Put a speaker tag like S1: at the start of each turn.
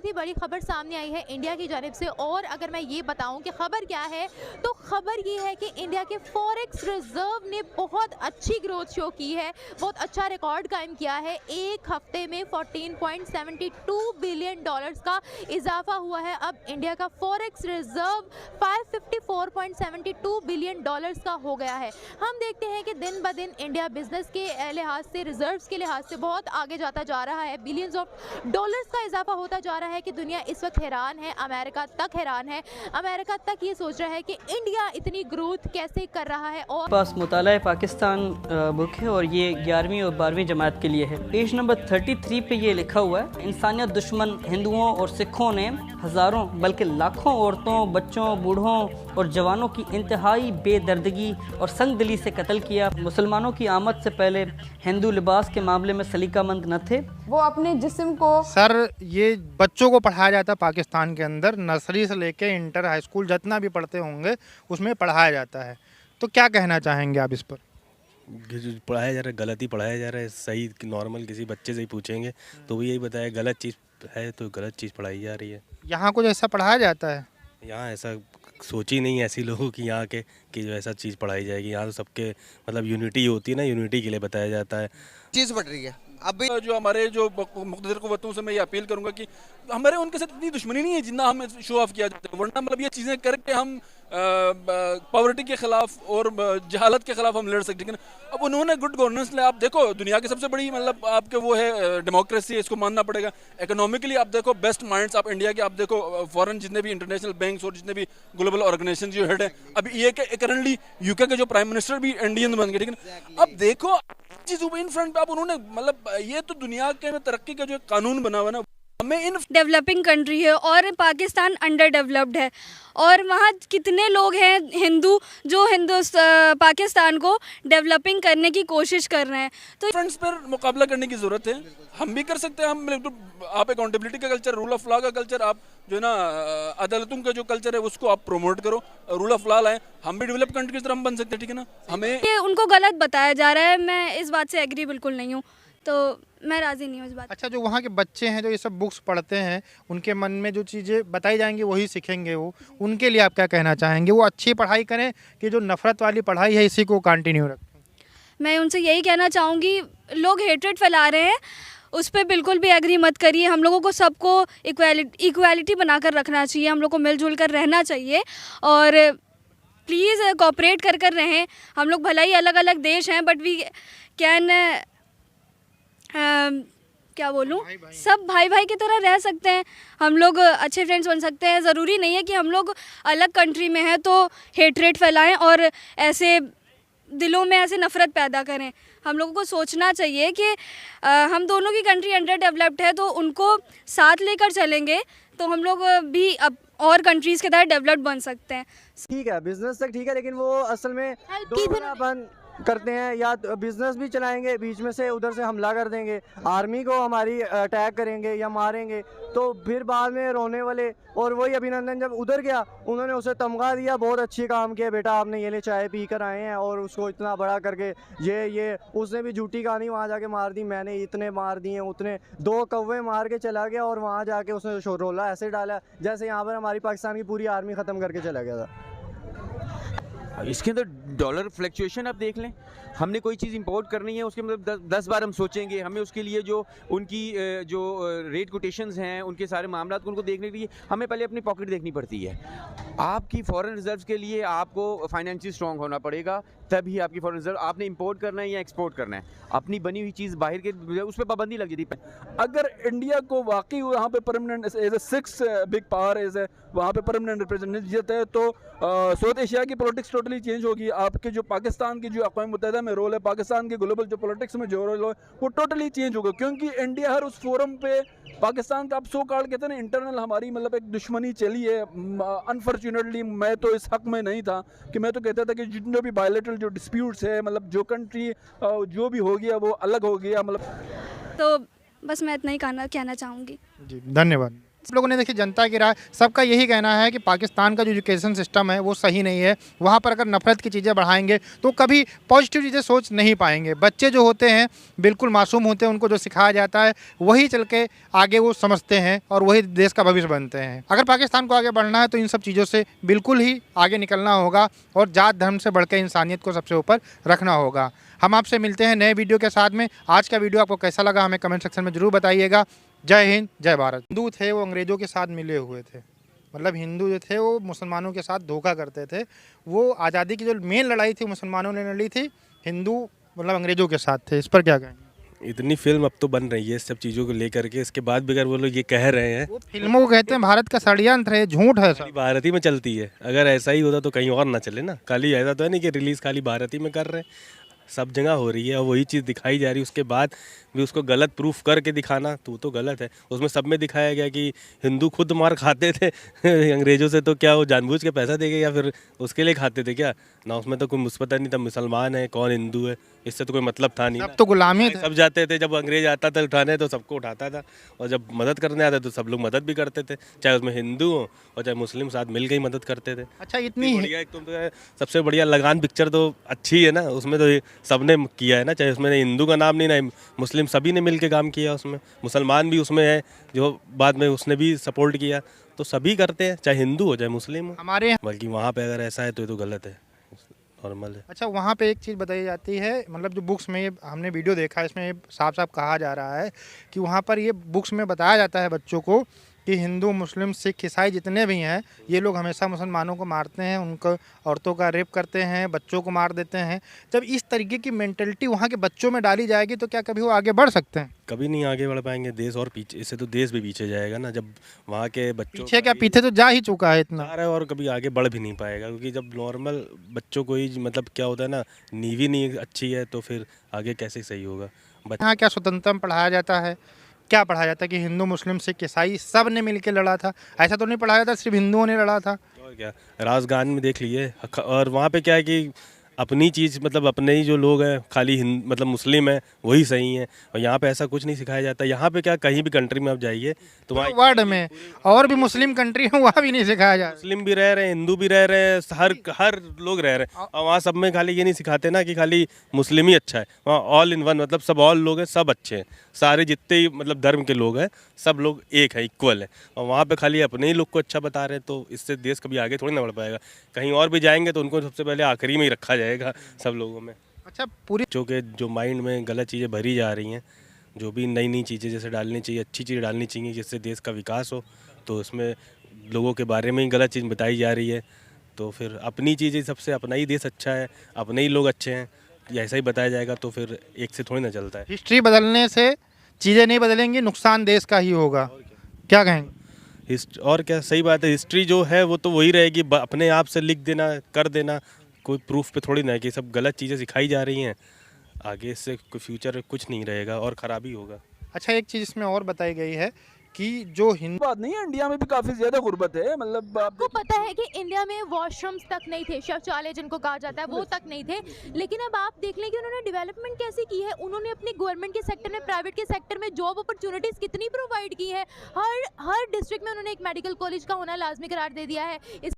S1: बहुत ही बड़ी खबर सामने आई है इंडिया की जानिब से। और अगर मैं ये बताऊं कि खबर क्या है, तो खबर ये है कि इंडिया के फॉरेक्स रिजर्व ने बहुत अच्छी ग्रोथ शो की है, बहुत अच्छा रिकॉर्ड कायम किया है। एक हफ्ते में 14.72 बिलियन डॉलर्स का इजाफा हुआ है। अब इंडिया का फॉरेक्स रिजर्व 554.72 बिलियन डॉलर्स का हो गया है। हम देखते हैं कि दिन ब दिन इंडिया बिजनेस के लिहाज से, रिजर्व्स के लिहाज से बहुत आगे जाता जा रहा है। बिलियंस ऑफ डॉलर्स का इजाफा होता जा रहा है कि दुनिया इस वक्त हैरान है, अमेरिका तक हैरान है। अमेरिका तक ये सोच रहा है कि इंडिया इतनी ग्रोथ कैसे कर रहा है। और
S2: पास मुताला पाकिस्तान बुक है और ये 11वीं और 12वीं जमात के लिए है। पेज नंबर 33 पे ये लिखा हुआ है, इंसानियत दुश्मन हिंदुओं और सिखों ने हज़ारों बल्कि लाखों औरतों, बच्चों, बूढ़ों और जवानों की इंतहाई बेदर्दगी और संगदिली से कत्ल किया। मुसलमानों की आमद से पहले हिंदू लिबास के मामले में सलीकामंद न थे।
S3: वो अपने जिस्म को
S4: सर, ये बच्चों को पढ़ाया जाता है पाकिस्तान के अंदर, नर्सरी से लेके इंटर, हाई स्कूल जितना भी पढ़ते होंगे उसमें पढ़ाया जाता है। तो क्या कहना चाहेंगे आप इस पर?
S5: जो पढ़ाया जा रहा है गलत ही पढ़ाया जा रहा है। सही नॉर्मल किसी बच्चे से ही पूछेंगे तो वो यही बताया गलत चीज़ है, तो गलत चीज़ पढ़ाई जा रही है।
S4: यहाँ कुछ ऐसा पढ़ाया जाता है?
S5: यहाँ ऐसा सोच ही नहीं ऐसी लोगों की यहाँ के कि जो ऐसा चीज़ पढ़ाई जाएगी। यहाँ तो सबके मतलब यूनिटी होती है ना, यूनिटी के लिए बताया जाता है।
S6: चीज़ बढ़ रही है। अभी
S7: जो हमारे जो मुक़्तदर क़ुव्वतों से मैं ये अपील करूंगा कि हमारे उनके साथ इतनी दुश्मनी नहीं है जितना हमें शो ऑफ किया जाता है। वरना मतलब ये चीज़ें करके हम पॉवर्टी के खिलाफ और जहालत के खिलाफ हम लड़ सकते हैं। अब उन्होंने गुड गवर्नेंस ले, आप देखो दुनिया की सबसे बड़ी मतलब आपके वो है डेमोक्रेसी है, इसको मानना पड़ेगा। इकोनॉमिकली आप देखो बेस्ट माइंड्स आप इंडिया के, आप देखो फॉरेन जितने भी इंटरनेशनल बैंक्स और जितने भी ग्लोबल ऑर्गेनाइजेशन जो हेड है, अभी ये करंटली यूके के जो प्राइम मिनिस्टर भी इंडियन बन गए, ठीक है ना। अब देखो चीज़ों इन फ्रंट पे आप उन्होंने मतलब ये तो दुनिया के में तरक्की का जो कानून बना हुआ ना, हमें इन
S8: डेवलपिंग कंट्री है और पाकिस्तान अंडर डेवलप्ड है। और वहाँ कितने लोग हैं हिंदू जो पाकिस्तान को डेवलपिंग करने की कोशिश कर रहे हैं। तो
S7: फ्रंट्स पर मुकाबला करने की ज़रूरत है। हम भी कर सकते हैं। हम तो आप अकाउंटेबिलिटी का कल्चर, रूल ऑफ लॉ का कल्चर, आप जो है ना अदालतों का जो कल्चर है उसको आप प्रमोट करो, रूल ऑफ लॉ लाएं। हम भी डेवलप कंट्री की तरह हम बन सकते हैं, ठीक है ना। हमें
S8: ये उनको गलत बताया जा रहा है, मैं इस बात से एग्री बिल्कुल नहीं हूँ, तो मैं राज़ी नहीं हूँ इस बात।
S4: अच्छा, जो वहाँ के बच्चे हैं जो ये सब बुक्स पढ़ते हैं, उनके मन में जो चीज़ें बताई जाएंगी वही सीखेंगे वो, उनके लिए आप क्या कहना चाहेंगे? वो अच्छी पढ़ाई करें कि जो नफ़रत वाली पढ़ाई है इसी को कंटिन्यू रखें?
S8: मैं उनसे यही कहना चाहूँगी, लोग हेट्रेड फैला रहे हैं, उस पर बिल्कुल भी एग्री मत करिए। हम लोगों को सबको इक्वालिटी बनाकर रखना चाहिए, हम लोग को मिलजुल कर रहना चाहिए और प्लीज़ कोऑपरेट कर रहें। हम लोग भला ही अलग अलग देश हैं, बट वी कैन क्या बोलूँ, सब भाई भाई की तरह रह सकते हैं। हम लोग अच्छे फ्रेंड्स बन सकते हैं। ज़रूरी नहीं है कि हम लोग अलग कंट्री में हैं तो हेट्रेड फैलाएं और ऐसे दिलों में ऐसे नफ़रत पैदा करें। हम लोगों को सोचना चाहिए कि हम दोनों की कंट्री अंडर डेवलप्ड है, तो उनको साथ लेकर चलेंगे तो हम लोग भी अब और कंट्रीज़ के तरह डेवलप्ड बन सकते हैं।
S9: ठीक है, बिजनेस तक ठीक है, लेकिन वो असल में बंद करते हैं या बिजनेस भी चलाएंगे, बीच में से उधर से हमला कर देंगे, आर्मी को हमारी अटैक करेंगे या मारेंगे, तो फिर बाद में रोने वाले। और वही अभिनंदन जब उधर गया, उन्होंने उसे तमगा दिया, बहुत अच्छी काम किया बेटा आपने, ये ले चाय पी कर आए हैं, और उसको इतना बड़ा करके ये उसने भी झूठी कहानी वहाँ जाके मार दी, मैंने इतने मार दिए, उतने 2 कौवे मार के चला गया, और वहाँ जाके उसने शोरोला ऐसे डाला जैसे यहाँ पर हमारी पाकिस्तान की पूरी आर्मी ख़त्म करके चला गया था।
S10: इसके अंदर डॉलर फ्लक्चुएशन आप देख लें, हमने कोई चीज़ इंपोर्ट करनी है उसके मतलब 10 बार हम सोचेंगे, हमें उसके लिए जो उनकी जो रेट कोटेशंस हैं, उनके सारे मामला उनको देखने के लिए हमें पहले अपनी पॉकेट देखनी पड़ती है। आपकी फॉरेन रिजर्व्स के लिए आपको फाइनेंशियली स्ट्रॉन्ग होना पड़ेगा, तभी आपकी फॉरेन रिजर्व आपने इंपोर्ट करना है या एक्सपोर्ट करना है। अपनी बनी हुई चीज़ बाहर के उस पर पाबंदी लग जाती है।
S7: अगर इंडिया को वाकई यहाँ पे permanent as a 6 big power as a वहाँ पे परमानेंट रिप्रेजेंटेटिव है, तो साउथ एशिया की पॉलिटिक्स टोटली चेंज होगी। आपके जो पाकिस्तान की जो अक़वाम मुत्तहिदा में रोल है, पाकिस्तान के ग्लोबल जो पॉलिटिक्स में जो रोल है वो टोटली चेंज होगा, क्योंकि इंडिया हर उस फोरम पे पाकिस्तान का आप सो कॉल्ड कहते हैं ना इंटरनल हमारी मतलब एक दुश्मनी चली है। अनफॉर्चुनेटली मैं तो इस हक में नहीं था कि मैं तो कहता था कि जितने भी बायलैटरल जो डिस्प्यूट्स है, मतलब जो कंट्री जो भी हो गया वो अलग हो गया, मतलब।
S8: तो बस मैं इतना ही कहना चाहूँगी।
S4: जी, धन्यवाद। आप लोगों ने देखिए जनता की राय, सबका यही कहना है कि पाकिस्तान का जो एजुकेशन सिस्टम है वो सही नहीं है। वहाँ पर अगर नफरत की चीज़ें बढ़ाएंगे तो कभी पॉजिटिव चीज़ें सोच नहीं पाएंगे। बच्चे जो होते हैं बिल्कुल मासूम होते हैं, उनको जो सिखाया जाता है वही चल के आगे वो समझते हैं और वही देश का भविष्य बनते हैं। अगर पाकिस्तान को आगे बढ़ना है तो इन सब चीज़ों से बिल्कुल ही आगे निकलना होगा और जात धर्म से बढ़कर इंसानियत को सबसे ऊपर रखना होगा। हम आपसे मिलते हैं नए वीडियो के साथ में। आज का वीडियो आपको कैसा लगा हमें कमेंट सेक्शन में ज़रूर बताइएगा। जय हिंद, जय भारत। हिंदू थे वो अंग्रेज़ों के साथ मिले हुए थे, मतलब हिंदू जो थे वो मुसलमानों के साथ धोखा करते थे। वो आज़ादी की जो मेन लड़ाई थी मुसलमानों ने लड़ी थी, हिंदू मतलब अंग्रेज़ों के साथ थे। इस पर क्या कहेंगे?
S5: इतनी फिल्म अब तो बन रही है सब चीज़ों को लेकर के, इसके बाद भी अगर वो लोग ये कह रहे हैं,
S4: वो फिल्मों को कहते हैं भारत का षड्यंत्र है, झूठ है
S5: खाली
S4: सब।
S5: भारत ही में चलती है। अगर ऐसा ही होता तो कहीं और ना चले ना। खाली ऐसा तो है नहीं कि रिलीज़ खाली भारत ही में कर रहे हैं, सब जगह हो रही है और वही चीज़ दिखाई जा रही है। उसके बाद भी उसको गलत प्रूफ करके दिखाना तो गलत है। उसमें सब में दिखाया गया कि हिंदू खुद मार खाते थे अंग्रेज़ों से, तो क्या वो जानबूझ के पैसा देके या फिर उसके लिए खाते थे क्या ना? उसमें तो कोई मुस्पता नहीं था, मुसलमान है कौन हिंदू है, इससे तो कोई मतलब था नहीं।
S4: सब तो गुलामी थे।
S5: सब जाते थे, जब अंग्रेज आता था उठाने तो सबको उठाता था, और जब मदद करने आता तो सब लोग मदद भी करते थे, चाहे उसमें हिंदू हो और चाहे मुस्लिम, साथ मिल के ही मदद करते थे।
S4: अच्छा, इतनी
S5: बढ़िया, एक तो सबसे बढ़िया लगान पिक्चर तो अच्छी है ना, उसमें तो सबने किया है ना, चाहे उसमें हिंदू का नाम नहीं ना मुस्लिम, सभी ने मिल के काम किया उसमें। मुसलमान भी उसमें है जो बाद में उसने भी सपोर्ट किया, तो सभी करते हैं चाहे हिंदू हो चाहे मुस्लिम हो।
S4: हमारे
S5: बल्कि वहाँ पे अगर ऐसा है तो ये तो गलत है, नॉर्मल है।
S4: अच्छा, वहाँ पे एक चीज़ बताई जाती है, मतलब जो बुक्स में ये हमने वीडियो देखा है इसमें साफ साफ कहा जा रहा है कि वहाँ पर ये बुक्स में बताया जाता है बच्चों को कि हिंदू मुस्लिम सिख ईसाई जितने भी हैं ये लोग हमेशा मुसलमानों को मारते हैं, उनको औरतों का रेप करते हैं, बच्चों को मार देते हैं। जब इस तरीके की मेंटलिटी वहाँ के बच्चों में डाली जाएगी तो क्या कभी वो आगे बढ़ सकते हैं?
S5: कभी नहीं आगे बढ़ पाएंगे, देश और पीछे, इससे तो देश भी पीछे जाएगा ना। जब वहाँ के बच्चों
S4: पीछे क्या, पीछे तो जा ही चुका है इतना,
S5: और कभी आगे बढ़ भी नहीं पाएगा, क्योंकि जब नॉर्मल बच्चों को ही मतलब क्या होता है ना, नींव ही नहीं अच्छी है तो फिर आगे कैसे सही होगा।
S4: यहाँ क्या स्वतंत्रता पढ़ाया जाता है? क्या पढ़ाया जाता है कि हिंदू मुस्लिम सिख ईसाई सब ने मिलकर लड़ा था? ऐसा तो नहीं पढ़ाया जाता सिर्फ हिंदुओं ने लड़ा था।
S5: और क्या, राजगान में देख लिए। और वहाँ पे क्या है कि अपनी चीज़, मतलब अपने ही जो लोग हैं खाली मतलब मुस्लिम है वही सही है, और यहाँ पे ऐसा कुछ नहीं सिखाया जाता। यहाँ पे क्या, कहीं भी कंट्री में आप जाइए तो वहाँ
S4: वर्ल्ड में और भी मुस्लिम कंट्री है वहाँ भी नहीं सिखाया जाता।
S5: मुस्लिम भी रह रहे हैं, हिंदू भी रह रहे हैं, हर लोग रह रहे हैं, और वहाँ सब में खाली ये नहीं सिखाते ना कि खाली मुस्लिम ही अच्छा है। वहाँ ऑल इन वन, मतलब सब ऑल लोग हैं, सब अच्छे हैं, सारे जितने ही मतलब धर्म के लोग हैं सब लोग एक है, इक्वल है। और वहाँ पे खाली अपने ही लोग को अच्छा बता रहे हैं, तो इससे देश कभी आगे थोड़ी ना बढ़ पाएगा। कहीं और भी जाएंगे तो उनको सबसे पहले आखिरी में ही रखा जाएगा सब लोगों में।
S4: अच्छा, पूरी
S5: जो माइंड में गलत चीज़ें भरी जा रही हैं, जो भी नई नई चीज़ें जैसे डालनी चाहिए, अच्छी चीज़ें डालनी चाहिए जिससे देश का विकास हो, तो उसमें लोगों के बारे में ही गलत चीज़ बताई जा रही है। तो फिर अपनी चीज़ें सबसे, अपना ही देश अच्छा है, अपने ही लोग अच्छे हैं, ऐसा ही बताया जाएगा तो फिर एक से थोड़ी ना चलता है।
S4: हिस्ट्री बदलने से चीज़ें नहीं बदलेंगी, नुकसान देश का ही होगा। क्या कहेंगे?
S5: और क्या, सही बात है। हिस्ट्री जो है वो तो वही रहेगी, अपने आप से लिख देना, कर देना, कोई प्रूफ पे थोड़ी ना है कि सब गलत चीज़ें सिखाई जा रही हैं। आगे इससे कोई फ्यूचर कुछ नहीं रहेगा और ख़राबी होगा।
S4: अच्छा, एक चीज़ इसमें और बताई गई है कि जो हिंदू
S7: बात नहीं है, इंडिया में भी काफ़ी ज़्यादा गुर्बत है। मतलब
S1: आपको पता है कि इंडिया में वॉशरूम्स तक नहीं थे, शौचालय जिनको कहा जाता है वो तक नहीं थे, लेकिन अब आप देख लें कि उन्होंने डेवलपमेंट कैसी की है। उन्होंने अपने गवर्नमेंट के सेक्टर में, प्राइवेट के सेक्टर में जॉब अपॉर्चुनिटीज़ कितनी प्रोवाइड की है। हर डिस्ट्रिक्ट में उन्होंने एक मेडिकल कॉलेज का होना लाजमी करार दे दिया है।